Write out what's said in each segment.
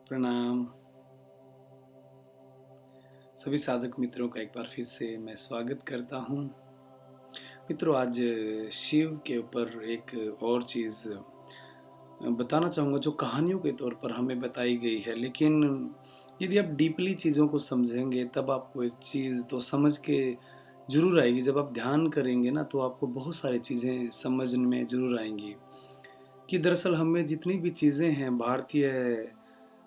प्रणाम। सभी साधक मित्रों का एक बार फिर से मैं स्वागत करता हूँ। मित्रों, आज शिव के ऊपर एक और चीज़ बताना चाहूँगा जो कहानियों के तौर पर हमें बताई गई है, लेकिन यदि आप डीपली चीज़ों को समझेंगे तब आपको एक चीज़ तो समझ के ज़रूर आएगी। जब आप ध्यान करेंगे ना तो आपको बहुत सारी चीज़ें समझ में ज़रूर आएँगी कि दरअसल हमें जितनी भी चीज़ें हैं भारतीय,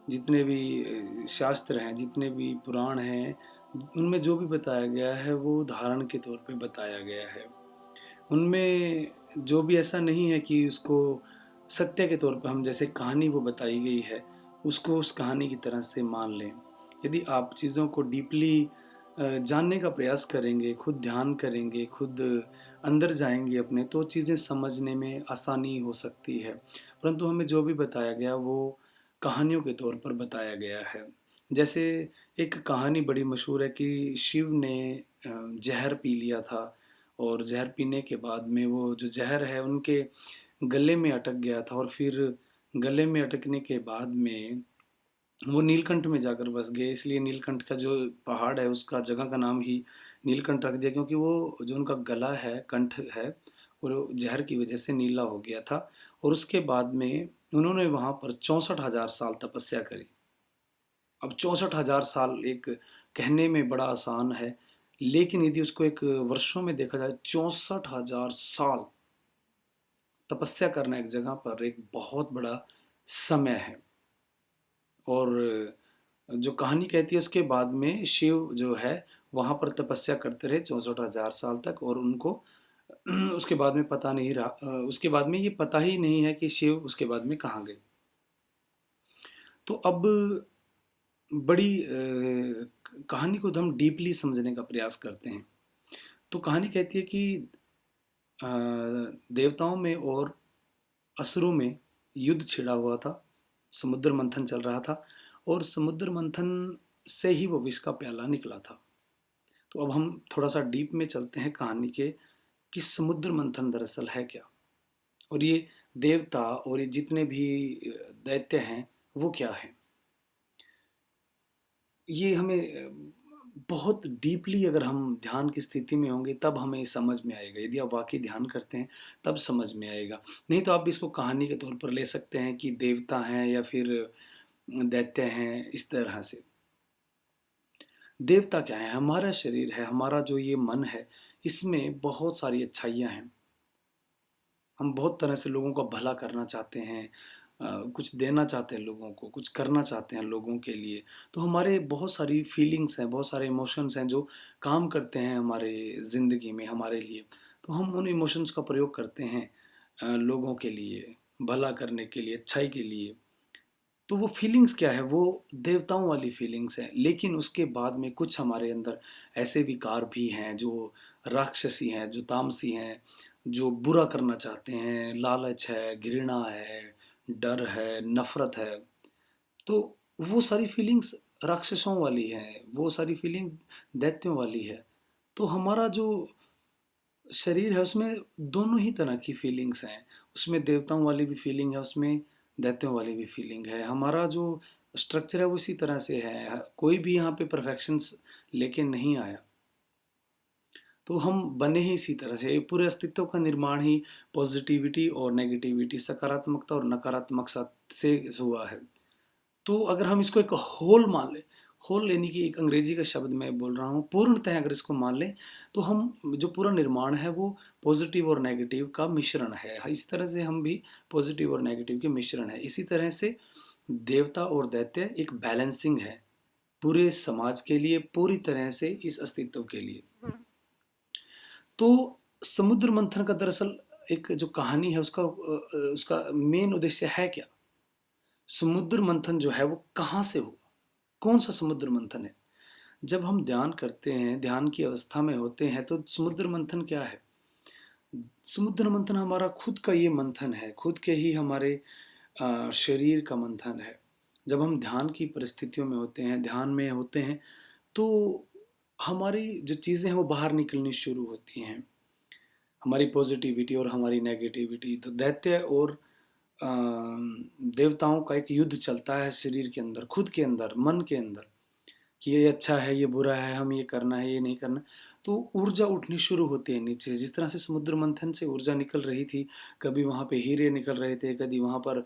जितने भी शास्त्र हैं, जितने भी पुराण हैं, उनमें जो भी बताया गया है वो उदाहरण के तौर पे बताया गया है। उनमें जो भी ऐसा नहीं है कि उसको सत्य के तौर पे हम जैसे कहानी वो बताई गई है, उसको उस कहानी की तरह से मान लें। यदि आप चीज़ों को डीपली जानने का प्रयास करेंगे, खुद ध्यान करेंगे, खुद अंदर जाएँगे अपने, तो चीज़ें समझने में आसानी हो सकती है। परंतु हमें जो भी बताया गया वो कहानियों के तौर पर बताया गया है। जैसे एक कहानी बड़ी मशहूर है कि शिव ने ज़हर पी लिया था और ज़हर पीने के बाद में वो जो ज़हर है उनके गले में अटक गया था और फिर गले में अटकने के बाद में वो नीलकंठ में जाकर बस गए। इसलिए नीलकंठ का जो पहाड़ है उसका जगह का नाम ही नीलकंठ रख दिया, क्योंकि वो जो उनका गला है, कंठ है, वो ज़हर की वजह से नीला हो गया था। और उसके बाद में उन्होंने वहाँ पर 64,000 साल तपस्या करी। अब 64,000 साल एक कहने में बड़ा आसान है, लेकिन यदि उसको एक वर्षों में देखा जाए, 64,000 साल तपस्या करना एक जगह पर एक बहुत बड़ा समय है। और जो कहानी कहती है उसके बाद में शिव जो है वहाँ पर तपस्या करते रहे 64,000 साल तक, और उनको उसके बाद में पता नहीं रहा, उसके बाद में ये पता ही नहीं है कि शिव उसके बाद में कहाँ गए। तो अब बड़ी कहानी को हम डीपली समझने का प्रयास करते हैं। तो कहानी कहती है कि अ, देवताओं में और असुरों में युद्ध छिड़ा हुआ था, समुद्र मंथन चल रहा था, और समुद्र मंथन से ही वो विष का प्याला निकला था। तो अब हम थोड़ा सा डीप में चलते हैं कहानी के कि समुद्र मंथन दरअसल है क्या, और ये देवता और ये जितने भी दैत्य हैं वो क्या है। ये हमें बहुत डीपली अगर हम ध्यान की स्थिति में होंगे तब हमें समझ में आएगा। यदि आप वाक़ई ध्यान करते हैं तब समझ में आएगा। नहीं तो आप इसको कहानी के तौर पर ले सकते हैं कि देवता हैं या फिर दैत्य हैं, इस तरह से। देवता क्या है? हमारा शरीर है, हमारा जो ये मन है, इसमें बहुत सारी अच्छाइयाँ हैं। हम बहुत तरह से लोगों का भला करना चाहते हैं, कुछ देना चाहते हैं लोगों को, कुछ करना चाहते हैं लोगों के लिए। तो हमारे बहुत सारी फीलिंग्स हैं, बहुत सारे इमोशंस हैं जो काम करते हैं हमारे ज़िंदगी में हमारे लिए। तो हम उन इमोशंस का प्रयोग करते हैं लोगों के लिए, भला करने के लिए, अच्छाई के लिए। तो वो फीलिंग्स क्या है? वो देवताओं वाली फीलिंग्स हैं। लेकिन उसके बाद में कुछ हमारे अंदर ऐसे विकार भी हैं जो राक्षसी हैं, जो तामसी हैं, जो बुरा करना चाहते हैं, लालच है, घृणा है, डर है, नफ़रत है। तो वो सारी फीलिंग्स राक्षसों वाली हैं, वो सारी फीलिंग दैत्यों वाली है। तो हमारा जो शरीर है उसमें दोनों ही तरह की फीलिंग्स हैं। उसमें देवताओं वाली भी फीलिंग है, उसमें दैत्यों वाली भी फीलिंग है। हमारा जो स्ट्रक्चर है वो इसी तरह से है। कोई भी यहाँ पे परफेक्शंस लेके नहीं आया। तो हम बने ही इसी तरह से। पूरे अस्तित्व का निर्माण ही पॉजिटिविटी और नेगेटिविटी, सकारात्मकता और नकारात्मकता से हुआ है। तो अगर हम इसको एक होल मान लें, होल यानी कि एक अंग्रेजी का शब्द मैं बोल रहा हूँ, पूर्णतः अगर इसको मान लें, तो हम जो पूरा निर्माण है वो पॉजिटिव और नेगेटिव का मिश्रण है। इस तरह से हम भी पॉजिटिव और नेगेटिव के मिश्रण है। इसी तरह से देवता और दैत्य एक बैलेंसिंग है पूरे समाज के लिए, पूरी तरह से इस अस्तित्व के लिए। तो समुद्र मंथन का दरअसल एक जो कहानी है उसका मेन उद्देश्य है क्या? समुद्र मंथन जो है वो कहाँ से हुआ? कौन सा समुद्र मंथन है? जब हम ध्यान करते हैं, ध्यान की अवस्था में होते हैं, तो समुद्र मंथन क्या है? समुद्र मंथन हमारा खुद का ये मंथन है, खुद के ही हमारे शरीर का मंथन है। जब हम ध्यान की परिस्थितियों में होते हैं, ध्यान में होते हैं, तो हमारी जो चीज़ें हैं वो बाहर निकलनी शुरू होती हैं। हमारी पॉजिटिविटी और हमारी नेगेटिविटी। तो दैत्य और देवताओं का एक युद्ध चलता है शरीर के अंदर, खुद के अंदर, मन के अंदर, कि ये अच्छा है, ये बुरा है, हम ये करना है, ये नहीं करना। तो ऊर्जा उठनी शुरू होती है नीचे, जिस तरह से समुद्र मंथन से ऊर्जा निकल रही थी, कभी वहाँ पे हीरे निकल रहे थे, कभी वहाँ पर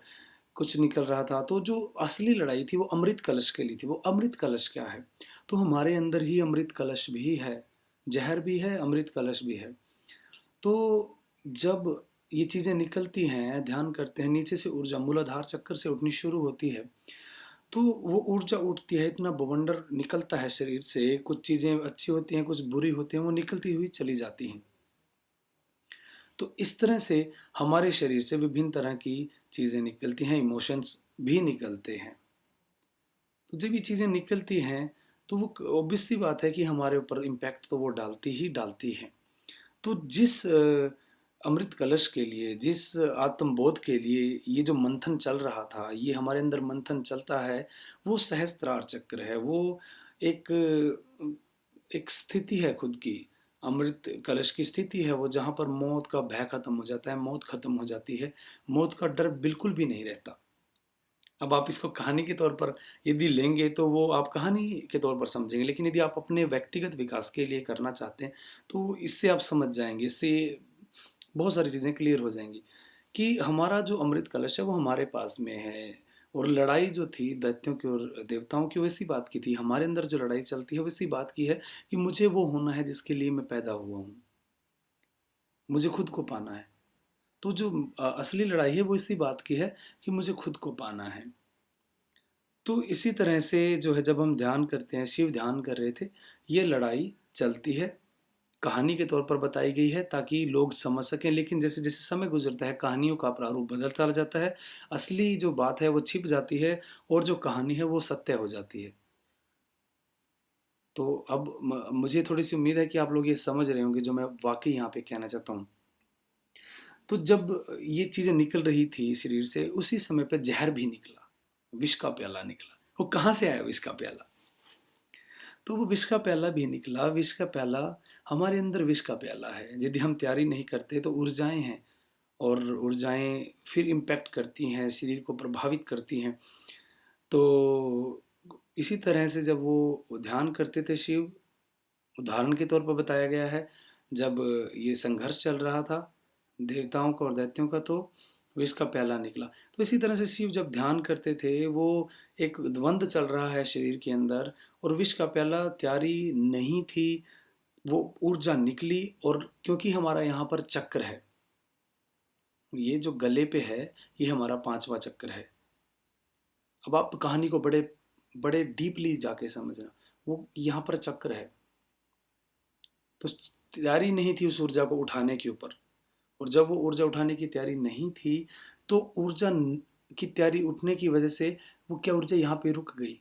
कुछ निकल रहा था। तो जो असली लड़ाई थी वो अमृत कलश के लिए थी। वो अमृत कलश क्या है? तो हमारे अंदर ही अमृत कलश भी है, ज़हर भी है, अमृत कलश भी है। तो जब ये चीज़ें निकलती हैं, ध्यान करते हैं, नीचे से ऊर्जा मूलाधार चक्र से उठनी शुरू होती है, तो वो ऊर्जा उठती है, इतना बवंडर निकलता है शरीर से, कुछ चीज़ें अच्छी होती हैं, कुछ बुरी होती हैं, वो निकलती हुई चली जाती हैं। तो इस तरह से हमारे शरीर से विभिन्न तरह की चीज़ें निकलती हैं, इमोशंस भी निकलते हैं। तो जब ये चीज़ें निकलती हैं, तो वो ऑब्वियस सी बात है कि हमारे ऊपर इम्पैक्ट तो वो डालती ही डालती हैं। तो जिस अमृत कलश के लिए, जिस आत्मबोध के लिए ये जो मंथन चल रहा था, ये हमारे अंदर मंथन चलता है, वो सहस्त्रार चक्र है। वो एक एक स्थिति है खुद की, अमृत कलश की स्थिति है वो, जहाँ पर मौत का भय खत्म हो जाता है, मौत खत्म हो जाती है, मौत का डर बिल्कुल भी नहीं रहता। अब आप इसको कहानी के तौर पर यदि लेंगे तो वो आप कहानी के तौर पर समझेंगे, लेकिन यदि आप अपने व्यक्तिगत विकास के लिए करना चाहते हैं, तो इससे आप समझ जाएँगे, इससे बहुत सारी चीज़ें क्लियर हो जाएँगी कि हमारा जो अमृत कलश है वो हमारे पास में है। और लड़ाई जो थी दैत्यों की और देवताओं की, वो इसी बात की थी। हमारे अंदर जो लड़ाई चलती है वो इसी बात की है कि मुझे वो होना है जिसके लिए मैं पैदा हुआ हूँ। मुझे खुद को पाना है। तो जो असली लड़ाई है वो इसी बात की है कि मुझे खुद को पाना है। तो इसी तरह से जो है, जब हम ध्यान करते हैं, शिव ध्यान कर रहे थे, ये लड़ाई चलती है, कहानी के तौर पर बताई गई है ताकि लोग समझ सकें। लेकिन जैसे-जैसे समय गुज़रता है, कहानियों का प्रारूप बदलता जाता है, असली जो बात है वो छिप जाती है और जो कहानी है वो सत्य हो जाती है। तो अब मुझे थोड़ी-सी उम्मीद है कि आप लोग ये समझ रहे होंगे जो मैं वाक़ई यहाँ पे कहना चाहता हूँ। तो जब ये चीज़ें निकल रही थी शरीर से, उसी समय पे ज़हर भी निकला, विष का प्याला निकला। वो कहाँ से आया विष का प्याला? तो वो विष का प्याला भी निकला। विष का प्याला, हमारे अंदर विष का प्याला है। यदि हम तैयारी नहीं करते तो ऊर्जाएँ हैं, और ऊर्जाएँ फिर इम्पैक्ट करती हैं, शरीर को प्रभावित करती हैं। तो इसी तरह से जब वो ध्यान करते थे शिव, उदाहरण के तौर पर बताया गया है, जब ये संघर्ष चल रहा था देवताओं का और दैत्यों का, तो विष का प्याला निकला। तो इसी तरह से शिव जब ध्यान करते थे, वो एक द्वंद चल रहा है शरीर के अंदर, और विष का प्याला तैयारी नहीं थी, वो ऊर्जा निकली। और क्योंकि हमारा यहाँ पर चक्र है, ये जो गले पे है, ये हमारा पांचवा चक्र है। अब आप कहानी को बड़े बड़े डीपली जाके समझना, वो यहाँ पर चक्र है। तो तैयारी नहीं थी उस ऊर्जा को उठाने के ऊपर, और जब वो ऊर्जा उठाने की तैयारी नहीं थी, तो की तैयारी उठने की वजह से वो क्या, ऊर्जा यहाँ पे रुक गई।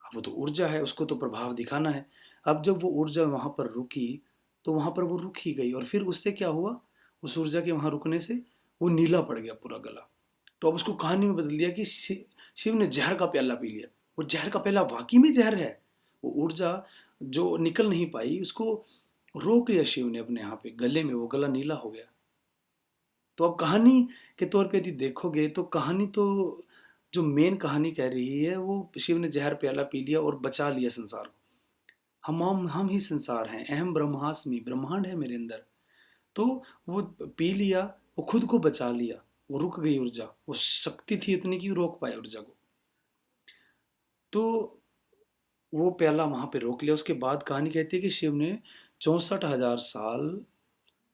अब वो तो ऊर्जा है, उसको तो प्रभाव दिखाना है। अब जब वो ऊर्जा वहाँ पर रुकी, तो वहाँ पर वो रुक ही गई, और फिर उससे क्या हुआ, उस ऊर्जा के वहाँ रुकने से वो नीला पड़ गया पूरा गला। तो अब उसको कहानी में बदल दिया कि शिव ने जहर का प्याला पी लिया। वो जहर का प्याला वाकई में जहर है। वो ऊर्जा जो निकल नहीं पाई, उसको रोक लिया शिव ने अपने यहाँ पे गले में, वो गला नीला हो गया। तो अब कहानी के तौर पे यदि देखोगे, तो कहानी तो जो मेन कहानी कह रही है, वो शिव ने जहर प्याला पी लिया और बचा लिया संसार को। हम ही संसार हैं, अहम ब्रह्मास्मि, ब्रह्मांड है मेरे अंदर। तो वो पी लिया, वो खुद को बचा लिया, वो रुक गई ऊर्जा। वो शक्ति थी इतनी कि रोक पाए ऊर्जा को। तो वो प्याला वहां पे रोक लिया। उसके बाद कहानी कहती है कि शिव ने 64,000 साल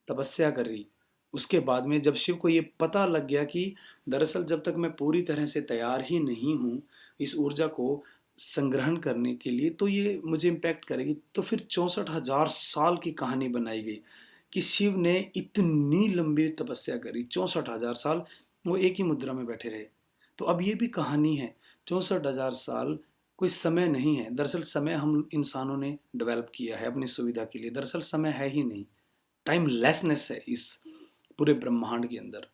तपस्या करी। उसके बाद में जब शिव को ये पता लग गया कि दरअसल जब तक मैं पूरी तरह से तैयार ही नहीं हूँ इस ऊर्जा को संग्रहण करने के लिए, तो ये मुझे इम्पैक्ट करेगी। तो फिर 64,000 साल की कहानी बनाई गई कि शिव ने इतनी लंबी तपस्या करी, 64,000 साल वो एक ही मुद्रा में बैठे रहे। तो अब ये भी कहानी है। 64,000 साल कोई समय नहीं है। दरअसल समय हम इंसानों ने डेवलप किया है अपनी सुविधा के लिए। दरअसल समय है ही नहीं, टाइमलेसनेस है इस पूरे ब्रह्मांड के अंदर।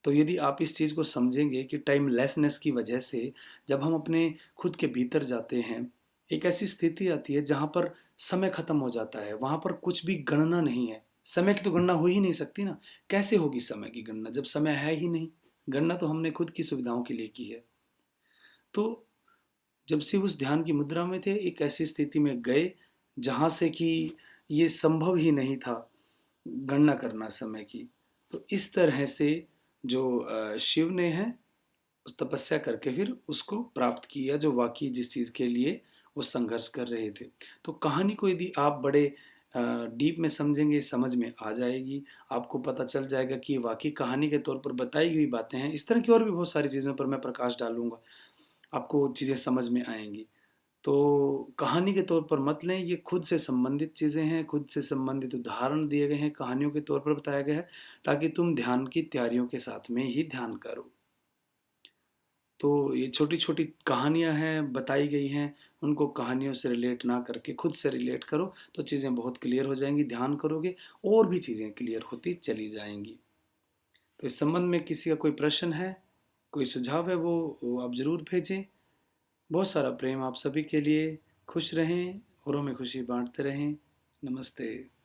तो यदि आप इस चीज़ को समझेंगे कि टाइमलेसनेस की वजह से जब हम अपने खुद के भीतर जाते हैं, एक ऐसी स्थिति आती है जहाँ पर समय खत्म हो जाता है, वहाँ पर कुछ भी गणना नहीं है। समय की तो गणना हो ही नहीं सकती ना। कैसे होगी समय की गणना जब समय है ही नहीं? गणना तो हमने खुद की सुविधाओं के लिए की है। तो जब शिव उस ध्यान की मुद्रा में थे, एक ऐसी स्थिति में गए जहाँ से कि ये संभव ही नहीं था गणना करना समय की। तो इस तरह से जो शिव ने है उस तपस्या करके फिर उसको प्राप्त किया जो वाक़ई जिस चीज़ के लिए वो संघर्ष कर रहे थे। तो कहानी को यदि आप बड़े डीप में समझेंगे, समझ में आ जाएगी। आपको पता चल जाएगा कि ये वाक़ई कहानी के तौर पर बताई हुई बातें हैं। इस तरह की और भी बहुत सारी चीज़ों पर मैं प्रकाश डालूँगा, आपको चीज़ें समझ में आएँगी। तो कहानी के तौर पर मत लें, ये खुद से संबंधित चीज़ें हैं, खुद से संबंधित उदाहरण दिए गए हैं, कहानियों के तौर पर बताया गया है, ताकि तुम ध्यान की तैयारियों के साथ में ही ध्यान करो। तो ये छोटी-छोटी कहानियाँ हैं, बताई गई हैं, उनको कहानियों से रिलेट ना करके खुद से रिलेट करो, तो चीज़ें बहुत क्लियर हो जाएँगी। ध्यान करोगे और भी चीज़ें क्लियर होती चली जाएँगी। तो इस संबंध में किसी का कोई प्रश्न है, कोई सुझाव है वो आप ज़रूर भेजें। बहुत सारा प्रेम आप सभी के लिए। खुश रहें, औरों में खुशी बाँटते रहें। नमस्ते।